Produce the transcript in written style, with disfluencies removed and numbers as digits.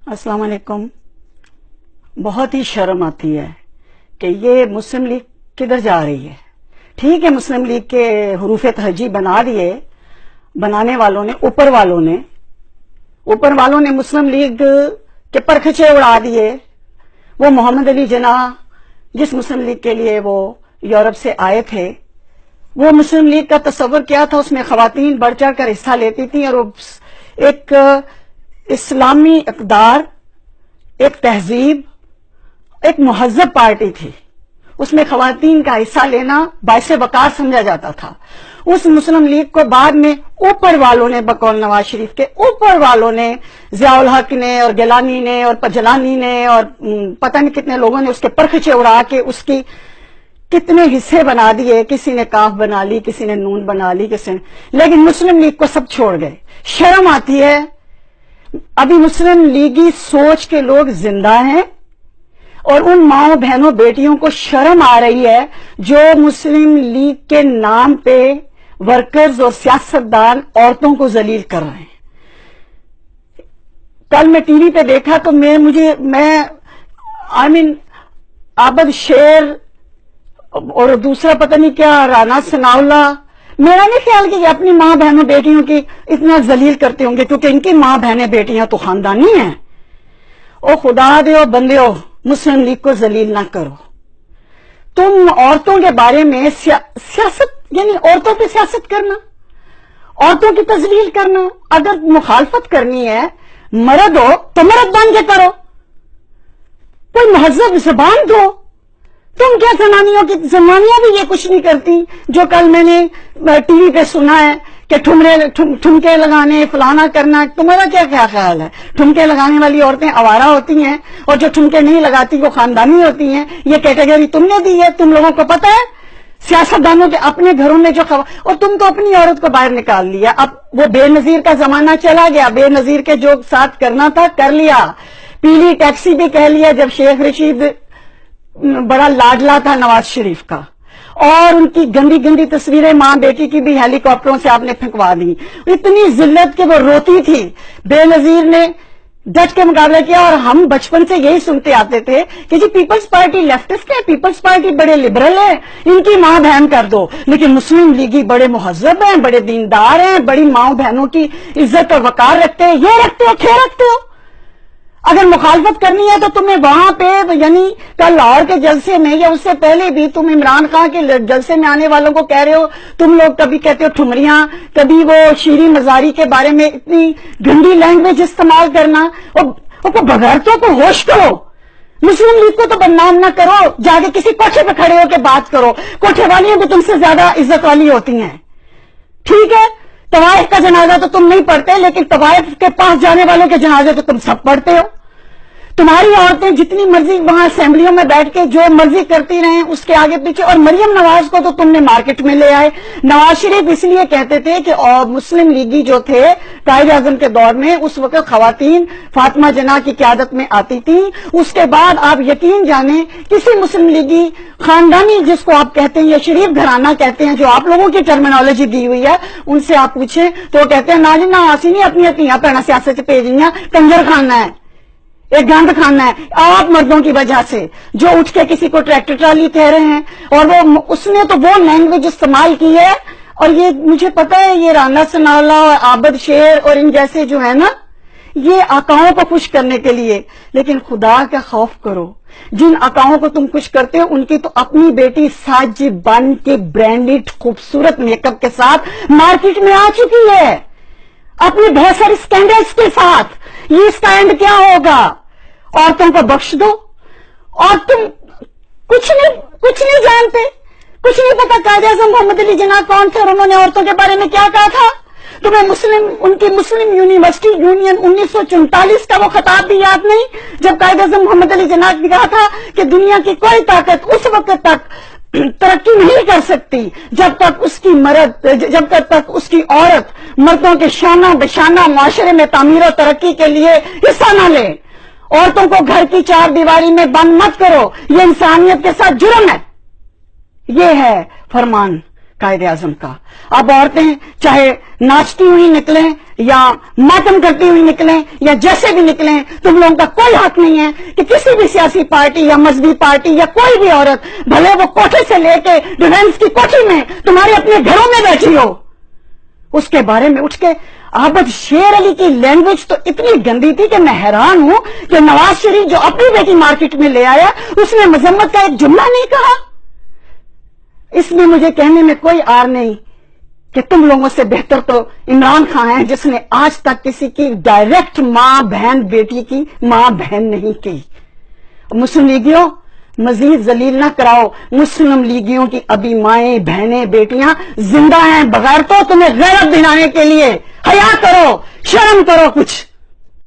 السلام علیکم. بہت ہی شرم آتی ہے کہ یہ مسلم لیگ کدھر جا رہی ہے. ٹھیک ہے، مسلم لیگ کے حروف تہجی بنا دیے بنانے والوں نے، اوپر والوں نے مسلم لیگ کے پرکھچے اڑا دیے. وہ محمد علی جناح جس مسلم لیگ کے لیے وہ یورپ سے آئے تھے، وہ مسلم لیگ کا تصور کیا تھا؟ اس میں خواتین بڑھ چڑھ کر حصہ لیتی تھیں اور ایک اسلامی اقدار، ایک تہذیب، ایک مہذب پارٹی تھی. اس میں خواتین کا حصہ لینا باعث وقار سمجھا جاتا تھا. اس مسلم لیگ کو بعد میں اوپر والوں نے، بقول نواز شریف کے اوپر والوں نے، ضیاء الحق نے اور گیلانی نے اور پجلانی نے اور پتہ نہیں کتنے لوگوں نے اس کے پرکھچے اڑا کے اس کی کتنے حصے بنا دیے. کسی نے کاف بنا لی، کسی نے نون بنا لی، لیکن مسلم لیگ کو سب چھوڑ گئے. شرم آتی ہے. ابھی مسلم لیگی سوچ کے لوگ زندہ ہیں اور ان ماؤں بہنوں بیٹیوں کو شرم آ رہی ہے جو مسلم لیگ کے نام پہ ورکرز اور سیاستدان عورتوں کو ذلیل کر رہے ہیں. کل میں ٹی وی پہ دیکھا تو عابد شیر اور دوسرا پتہ نہیں کیا رانا ثناء اللہ، میرا نہیں خیال کہ یہ اپنی ماں بہنوں بیٹیوں کی اتنا ذلیل کرتے ہوں گے، کیونکہ ان کی ماں بہنیں بیٹیاں تو خاندانی ہیں. او خدا دیو بندیو، مسلم لیگ کو ذلیل نہ کرو. تم عورتوں کے بارے میں سیاست، یعنی عورتوں پہ سیاست کرنا، عورتوں کی تذلیل کرنا. اگر مخالفت کرنی ہے، مرد ہو تو مرد بن کے کرو، کوئی مہذب زبان دو. تم کیا زنانیاں بھی یہ کچھ نہیں کرتی. جو کل میں نے ٹی وی پہ سنا ہے کہ ٹھمکے لگانے، فلانا کرنا. تمہارا کیا خیال ہے؟ ٹھمکے لگانے والی عورتیں آوارہ ہوتی ہیں اور جو ٹھمکے نہیں لگاتی وہ خاندانی ہوتی ہیں. یہ کیٹیگری تم نے دی ہے. تم لوگوں کو پتہ ہے سیاستدانوں کے اپنے گھروں میں اور تم تو اپنی عورت کو باہر نکال لیا. اب وہ بے نظیر کا زمانہ چلا گیا. بے نظیر کے جو ساتھ کرنا تھا کر لیا. پیلی ٹیکسی بھی کہہ لیا جب شیخ رشید بڑا لاڈلا تھا نواز شریف کا. اور ان کی گندی گندی تصویریں ماں بیٹی کی بھی ہیلی کاپٹروں سے آپ نے پھینکوا دی. اتنی ذلت کہ وہ روتی تھی. بے نظیر نے ڈٹ کے مقابلہ کیا. اور ہم بچپن سے یہی سنتے آتے تھے کہ جی پیپلز پارٹی لیفٹسٹ ہے، پیپلز پارٹی بڑے لبرل ہے، ان کی ماں بہن کر دو. لیکن مسلم لیگی بڑے مہذب ہیں، بڑے دیندار ہیں، بڑی ماں بہنوں کی عزت اور وقار رکھتے ہیں. یہ رکھتے ہو، کھے رکھتے ہو. اگر مخالفت کرنی ہے تو تمہیں وہاں پہ، یعنی کل لاہور کے جلسے میں یا اس سے پہلے بھی تم عمران خان کے جلسے میں آنے والوں کو کہہ رہے ہو، تم لوگ کبھی کہتے ہو ٹھمریاں، کبھی وہ شیریں مزاری کے بارے میں اتنی گندی لینگویج استعمال کرنا. اور بغیرتوں کو ہوش کرو. مسلم لیگ کو تو بدنام نہ کرو. جا کے کسی کوٹھے پہ کھڑے ہو کے بات کرو. کوٹھے والیاں بھی تم سے زیادہ عزت والی ہوتی ہیں. ٹھیک ہے، طوائف کا جنازہ تو تم نہیں پڑھتے، لیکن طوائف کے پاس جانے والوں کے جنازے تو تم سب پڑھتے ہو. تمہاری عورتیں جتنی مرضی وہاں اسمبلیوں میں بیٹھ کے جو مرضی کرتی رہیں اس کے آگے پیچھے. اور مریم نواز کو تو تم نے مارکیٹ میں لے آئے. نواز شریف اس لیے کہتے تھے کہ مسلم لیگی جو تھے قائد اعظم کے دور میں، اس وقت خواتین فاطمہ جناح کی قیادت میں آتی تھیں. اس کے بعد آپ یقین جانیں کسی مسلم لیگی خاندانی جس کو آپ کہتے ہیں یا شریف گھرانہ کہتے ہیں، جو آپ لوگوں کی ٹرمینالوجی دی ہوئی ہے، ان سے آپ پوچھیں تو وہ کہتے ہیں نا جی نہ آسی نہیں اپنی اتنیاں پہنا سیاست سے بھیجنیاں، کنجر خانہ ہے، ایک گند کھانا ہے. آپ مردوں کی وجہ سے جو اٹھ کے کسی کو ٹریکٹر ٹرالی کہہ رہے ہیں، اور اس نے تو وہ لینگویج استعمال کی ہے. اور یہ مجھے پتا ہے یہ رانا ثناء اللہ اور عابد شیر اور ان جیسے جو ہے نا، یہ آقاؤں کو خوش کرنے کے لیے. لیکن خدا کا خوف کرو. جن آقاؤں کو تم خوش کرتے ہو ان کی تو اپنی بیٹی سج بن کے برانڈڈ خوبصورت میک اپ کے ساتھ مارکیٹ میں آ چکی ہے، اپنے بہت سارے اسکینڈلز کے ساتھ. یہ اس کا اینڈ کیا ہوگا؟ عورتوں کو بخش دو. اور تم کچھ نہیں جانتے، کچھ نہیں پتا قائد اعظم محمد علی جناح کون تھے اور انہوں نے عورتوں کے بارے میں کیا کہا تھا. تمہیں ان کی مسلم یونیورسٹی یونین 1944 کا وہ خطاب بھی یاد نہیں جب قائد اعظم محمد علی جناح نے کہا تھا کہ دنیا کی کوئی طاقت اس وقت تک ترقی نہیں کر سکتی جب تک اس کی عورت مردوں کے شانہ بشانہ معاشرے میں تعمیر و ترقی کے لیے حصہ نہ لے. عورتوں کو گھر کی چار دیواری میں بند مت کرو. یہ انسانیت کے ساتھ جرم ہے. یہ ہے فرمان قائد اعظم کا. اب عورتیں چاہے ناچتی ہوئی نکلیں یا ماتم کرتی ہوئی نکلیں یا جیسے بھی نکلیں، تم لوگوں کا کوئی حق نہیں ہے کہ کسی بھی سیاسی پارٹی یا مذہبی پارٹی یا کوئی بھی عورت، بھلے وہ کوٹھے سے لے کے ڈیفینس کی کوٹھی میں تمہارے اپنے گھروں میں بیٹھی ہو، اس کے بارے میں اٹھ کے. عابد شیر علی کی لینگویج تو اتنی گندی تھی کہ میں حیران ہوں کہ نواز شریف جو اپنی بیٹی مارکیٹ میں لے آیا اس نے مذمت کا ایک جملہ نہیں کہا. اس میں مجھے کہنے میں کوئی آر نہیں کہ تم لوگوں سے بہتر تو عمران خان ہیں، جس نے آج تک کسی کی ڈائریکٹ ماں بہن بیٹی کی ماں بہن نہیں کی. مسلم لیگیوں مزید ذلیل نہ کراؤ. مسلم لیگیوں کی ابھی مائیں بہنیں بیٹیاں زندہ ہیں، بغیر تو تمہیں غیرت دلانے کے لیے حیا کرو، شرم کرو کچھ.